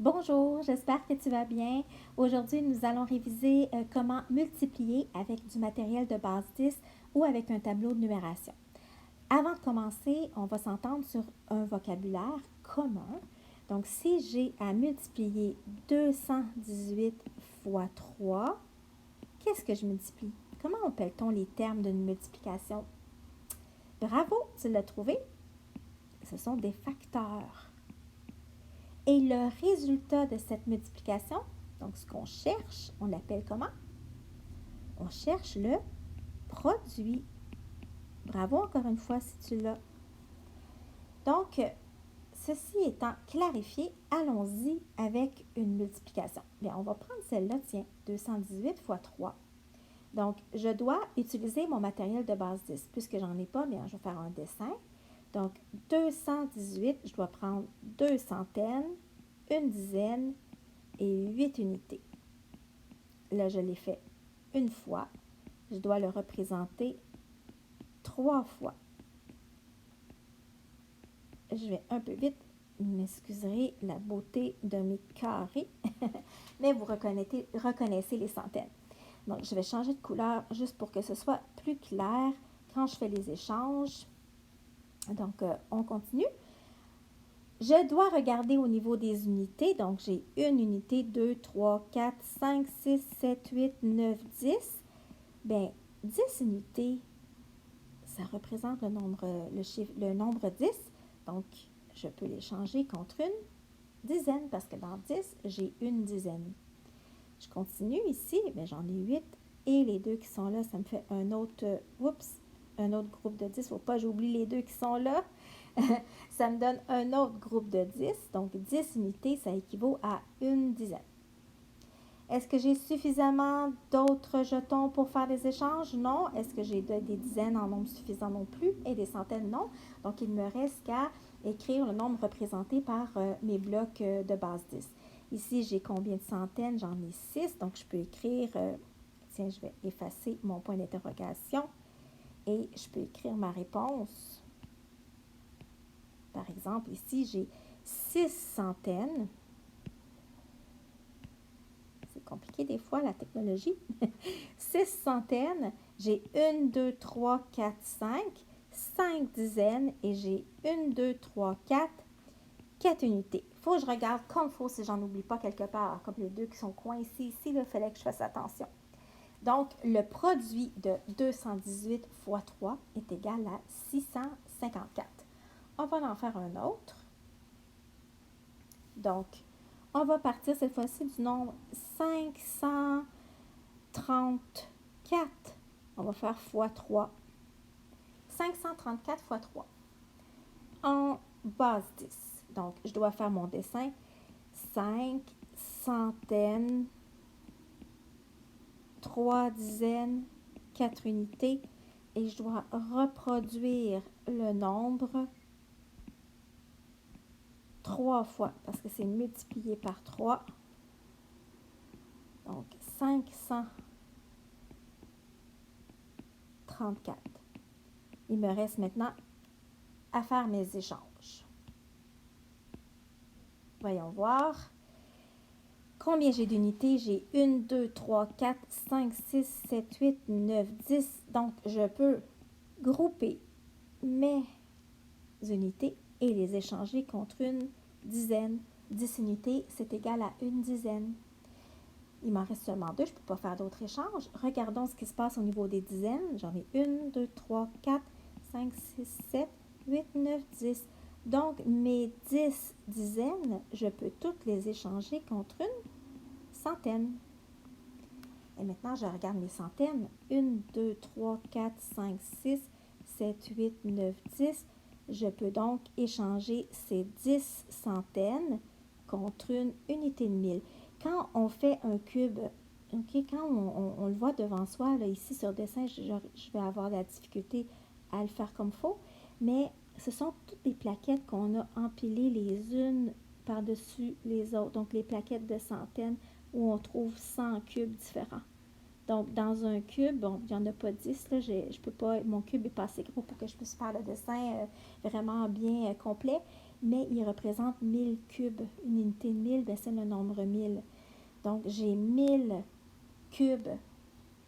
Bonjour, j'espère que tu vas bien. Aujourd'hui, nous allons réviser comment multiplier avec du matériel de base 10 ou avec un tableau de numération. Avant de commencer, on va s'entendre sur un vocabulaire commun. Donc, si j'ai à multiplier 218 fois 3, qu'est-ce que je multiplie? Comment appelle-t-on les termes d'une multiplication? Bravo, tu l'as trouvé. Ce sont des facteurs. Et le résultat de cette multiplication, donc ce qu'on cherche, on l'appelle comment? On cherche le produit. Bravo encore une fois si tu l'as. Donc, ceci étant clarifié, allons-y avec une multiplication. Bien, on va prendre celle-là, tiens, 218 fois 3. Donc, je dois utiliser mon matériel de base 10. Puisque j'en ai pas, bien, je vais faire un dessin. Donc, 218, je dois prendre deux centaines, une dizaine et 8 unités. Là, je l'ai fait une fois. Je dois le représenter 3 fois. Je vais un peu vite. Vous m'excuserez la beauté de mes carrés. Mais vous reconnaissez les centaines. Donc, je vais changer de couleur juste pour que ce soit plus clair quand je fais les échanges. Donc, on continue. Je dois regarder au niveau des unités. Donc, j'ai une unité, 2, 3, 4, 5, 6, 7, 8, 9, 10. Bien, 10 unités, ça représente le nombre 10. Donc, je peux les changer contre une dizaine parce que dans 10, j'ai une dizaine. Je continue ici, mais j'en ai 8 et les deux qui sont là, ça me fait un autre groupe de 10. Il ne faut pas que j'oublie les deux qui sont là. Ça me donne un autre groupe de 10. Donc, 10 unités, ça équivaut à une dizaine. Est-ce que j'ai suffisamment d'autres jetons pour faire des échanges? Non. Est-ce que j'ai des dizaines en nombre suffisant non plus? Et des centaines? Non. Donc, il ne me reste qu'à écrire le nombre représenté par mes blocs de base 10. Ici, j'ai combien de centaines? J'en ai 6. Donc, je peux écrire, tiens, je vais effacer mon point d'interrogation et je peux écrire ma réponse. Par exemple, ici, j'ai 6 centaines. C'est compliqué des fois, la technologie. 6 centaines, j'ai 1, 2, 3, 4, 5, 5 dizaines et j'ai 1, 2, 3, 4, 4 unités. Il faut que je regarde comme il faut si j'en oublie pas quelque part, comme les deux qui sont coincés ici, il fallait que je fasse attention. Donc, le produit de 218 fois 3 est égal à 654. On va en faire un autre. Donc, on va partir cette fois-ci du nombre 534. On va faire fois 3. 534 fois 3. En base 10. Donc, je dois faire mon dessin. 5 centaines, 3 dizaines, 4 unités. Et je dois reproduire le nombre 3 fois parce que c'est multiplié par 3. Donc, 534. Il me reste maintenant à faire mes échanges. Voyons voir. Combien j'ai d'unités? J'ai 1, 2, 3, 4, 5, 6, 7, 8, 9, 10. Donc, je peux grouper mes unités et les échanger contre une dizaine. 10 unités, c'est égal à une dizaine. Il m'en reste seulement 2, je ne peux pas faire d'autres échanges. Regardons ce qui se passe au niveau des dizaines. J'en ai 1, 2, 3, 4, 5, 6, 7, 8, 9, 10. Donc, mes 10 dizaines, je peux toutes les échanger contre une centaine. Et maintenant, je regarde mes centaines. 1, 2, 3, 4, 5, 6, 7, 8, 9, 10. Je peux donc échanger ces 10 centaines contre une unité de 1000. Quand on fait un cube, quand on le voit devant soi, là, ici sur dessin, je vais avoir la difficulté à le faire comme il faut, mais ce sont toutes des plaquettes qu'on a empilées les unes par-dessus les autres. Donc, les plaquettes de centaines où on trouve 100 cubes différents. Donc, dans un cube, bon, il n'y en a pas 10, là, je peux pas, mon cube n'est pas assez gros pour que je puisse faire le dessin vraiment bien complet. mais il représente 1000 cubes. Une unité de 1000, ben c'est le nombre 1000. Donc, j'ai 1000 cubes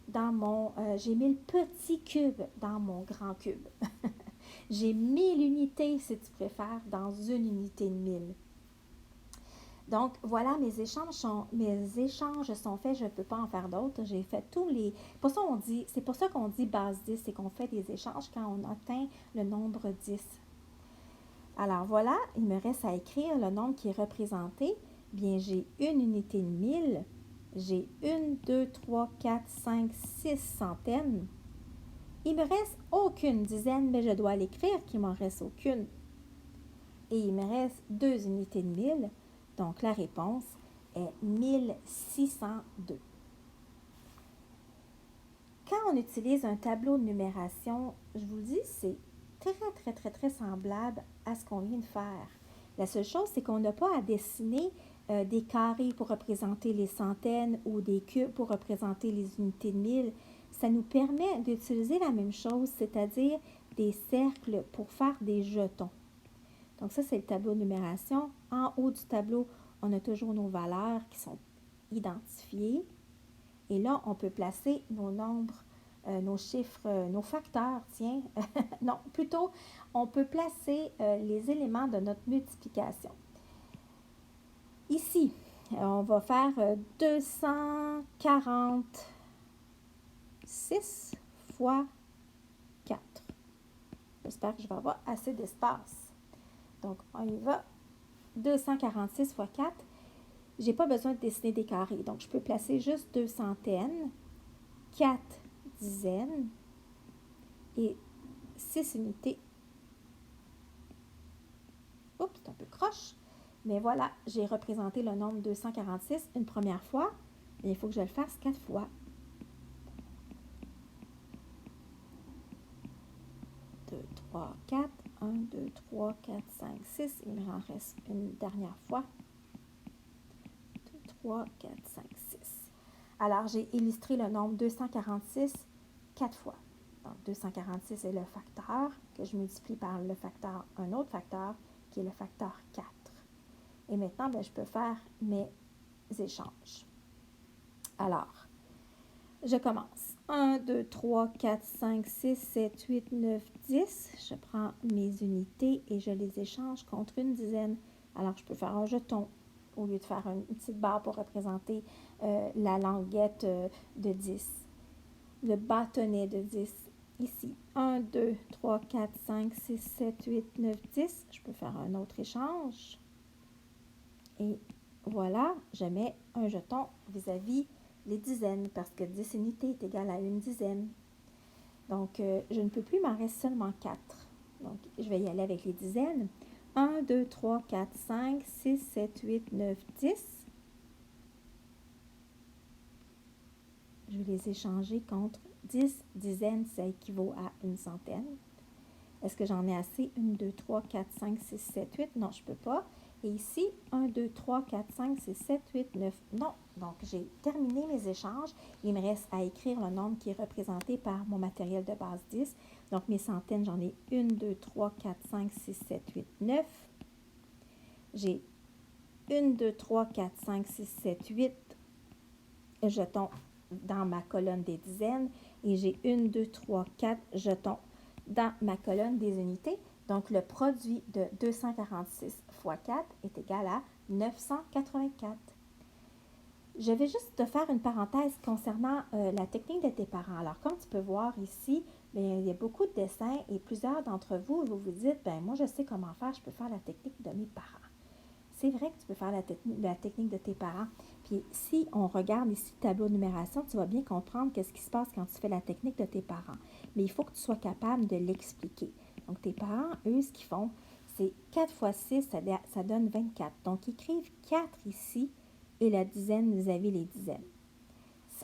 dans mon... j'ai 1000 petits cubes dans mon grand cube. J'ai 1000 unités, si tu préfères, dans une unité de 1000. Donc, voilà, mes échanges sont faits. Je ne peux pas en faire d'autres. J'ai fait tous les... C'est pour ça qu'on dit base 10, c'est qu'on fait des échanges quand on atteint le nombre 10. Alors, voilà, il me reste à écrire le nombre qui est représenté. Bien, j'ai une unité de 1000. J'ai 1, 2, 3, 4, 5, 6 centaines. Il me reste aucune dizaine, mais je dois l'écrire qu'il m'en reste aucune. Et il me reste 2 unités de 1000. Donc, la réponse est 1602. Quand on utilise un tableau de numération, je vous dis, c'est très semblable à ce qu'on vient de faire. La seule chose, c'est qu'on n'a pas à dessiner des carrés pour représenter les centaines ou des cubes pour représenter les unités de 1000. Ça nous permet d'utiliser la même chose, c'est-à-dire des cercles pour faire des jetons. Donc ça, c'est le tableau de numération. En haut du tableau, on a toujours nos valeurs qui sont identifiées. Et là, on peut placer nos nombres, nos chiffres, nos facteurs, tiens. Non, plutôt, on peut placer les éléments de notre multiplication. Ici, on va faire 246 fois 4. J'espère que je vais avoir assez d'espace. Donc, on y va. 246 fois 4. Je n'ai pas besoin de dessiner des carrés. Donc, je peux placer juste 2 centaines, 4 dizaines et 6 unités. Oups, c'est un peu croche. Mais voilà, j'ai représenté le nombre 246 une première fois. Mais il faut que je le fasse 4 fois. 2, 3, 4. 1, 2, 3, 4, 5, 6. Il me en reste une dernière fois. 2, 3, 4, 5, 6. Alors, j'ai illustré le nombre 246 4 fois. Donc, 246 est le facteur que je multiplie par le facteur, un autre facteur qui est le facteur 4. Et maintenant, je peux faire mes échanges. Alors, je commence. 1, 2, 3, 4, 5, 6, 7, 8, 9, 10. Je prends mes unités et je les échange contre une dizaine. Alors, je peux faire un jeton au lieu de faire une petite barre pour représenter la languette de 10. Le bâtonnet de 10. Ici, 1, 2, 3, 4, 5, 6, 7, 8, 9, 10. Je peux faire un autre échange. Et voilà, je mets un jeton vis-à-vis les dizaines parce que 10 unités est égal à une dizaine. Donc, je ne peux plus, il m'en reste seulement 4. Donc, je vais y aller avec les dizaines. 1, 2, 3, 4, 5, 6, 7, 8, 9, 10. Je vais les échanger contre 10 dizaines, ça équivaut à une centaine. Est-ce que j'en ai assez? 1, 2, 3, 4, 5, 6, 7, 8. Non, je ne peux pas. Et ici, 1, 2, 3, 4, 5, 6, 7, 8, 9. Non. Donc, j'ai terminé mes échanges. Il me reste à écrire le nombre qui est représenté par mon matériel de base 10. Donc, mes centaines, j'en ai 1, 2, 3, 4, 5, 6, 7, 8, 9. J'ai 1, 2, 3, 4, 5, 6, 7, 8 jetons dans ma colonne des dizaines. Et j'ai 1, 2, 3, 4 jetons dans ma colonne des unités. Donc, le produit de 246 fois 4 est égal à 984. Je vais juste te faire une parenthèse concernant la technique de tes parents. Alors, comme tu peux voir ici, bien, il y a beaucoup de dessins et plusieurs d'entre vous, vous vous dites, ben moi, je sais comment faire, je peux faire la technique de mes parents. C'est vrai que tu peux faire la technique de tes parents. Puis, si on regarde ici le tableau de numération, tu vas bien comprendre qu'est-ce qui se passe quand tu fais la technique de tes parents. Mais il faut que tu sois capable de l'expliquer. Donc, tes parents, eux, ce qu'ils font, c'est 4 fois 6, ça donne 24. Donc, ils écrivent 4 ici et la dizaine vis-à-vis les dizaines.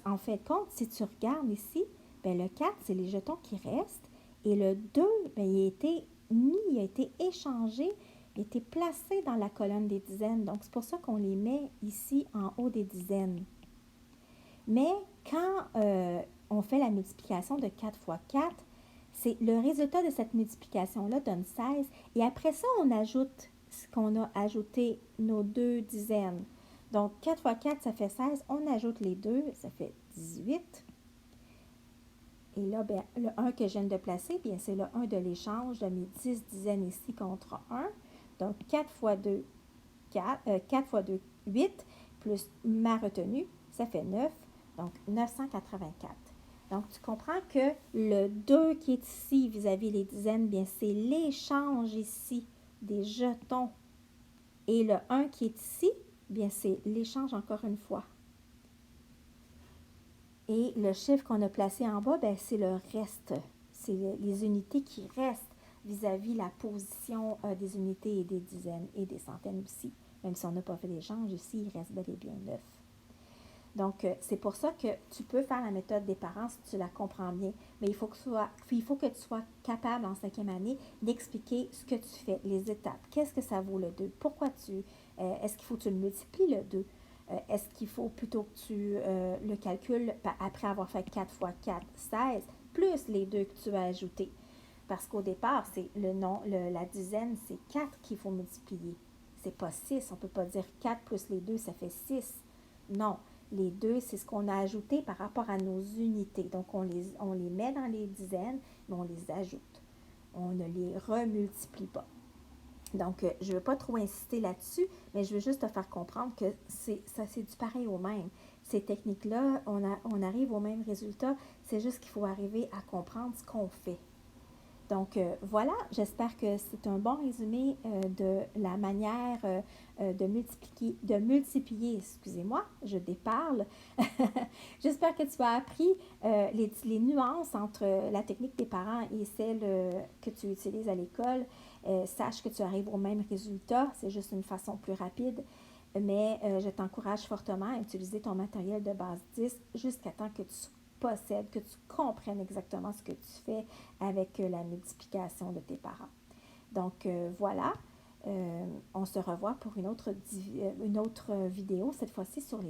En fait, compte, si tu regardes ici, bien, le 4, c'est les jetons qui restent. Et le 2, bien, il a été mis, il a été échangé, il a été placé dans la colonne des dizaines. Donc, c'est pour ça qu'on les met ici en haut des dizaines. Mais quand on fait la multiplication de 4 fois 4, c'est le résultat de cette multiplication-là donne 16. Et après ça, on ajoute qu'on a ajouté nos 2 dizaines. Donc, 4 fois 4, ça fait 16. On ajoute les 2, ça fait 18. Et là, bien, le 1 que je viens de placer, bien, c'est le 1 de l'échange de mes 10 dizaines ici contre 1. Donc, 4 fois 2, 4 fois 2, 8, plus ma retenue, ça fait 9. Donc, 984. Donc, tu comprends que le 2 qui est ici vis-à-vis les dizaines, bien, c'est l'échange ici des jetons. Et le 1 qui est ici, bien, c'est l'échange encore une fois. Et le chiffre qu'on a placé en bas, bien, c'est le reste. C'est les unités qui restent vis-à-vis la position des unités et des dizaines et des centaines aussi. Même si on n'a pas fait d'échange ici, il reste bel et bien 9. Donc, c'est pour ça que tu peux faire la méthode des parents si tu la comprends bien. Mais il faut que tu sois capable en 5e année d'expliquer ce que tu fais, les étapes. Qu'est-ce que ça vaut le 2? Pourquoi est-ce qu'il faut que tu le multiplies le 2? Est-ce qu'il faut plutôt que tu le calcules après avoir fait 4 fois 4, 16, plus les 2 que tu as ajoutés? Parce qu'au départ, c'est la dizaine, c'est 4 qu'il faut multiplier. C'est pas 6. On ne peut pas dire 4 plus les 2, ça fait 6. Non. Les 2, c'est ce qu'on a ajouté par rapport à nos unités. Donc, on les met dans les dizaines, mais on les ajoute. On ne les remultiplie pas. Donc, je ne veux pas trop insister là-dessus, mais je veux juste te faire comprendre que c'est du pareil au même. Ces techniques-là, on arrive au même résultat. C'est juste qu'il faut arriver à comprendre ce qu'on fait. Donc, voilà, j'espère que c'est un bon résumé de la manière de multiplier, excusez-moi, je déparle. J'espère que tu as appris les nuances entre la technique des parents et celle que tu utilises à l'école. Sache que tu arrives au même résultat, c'est juste une façon plus rapide. Mais je t'encourage fortement à utiliser ton matériel de base 10 jusqu'à temps que tu possèdes, que tu comprennes exactement ce que tu fais avec la multiplication de tes parents. Donc, voilà, on se revoit pour une autre vidéo, cette fois-ci sur les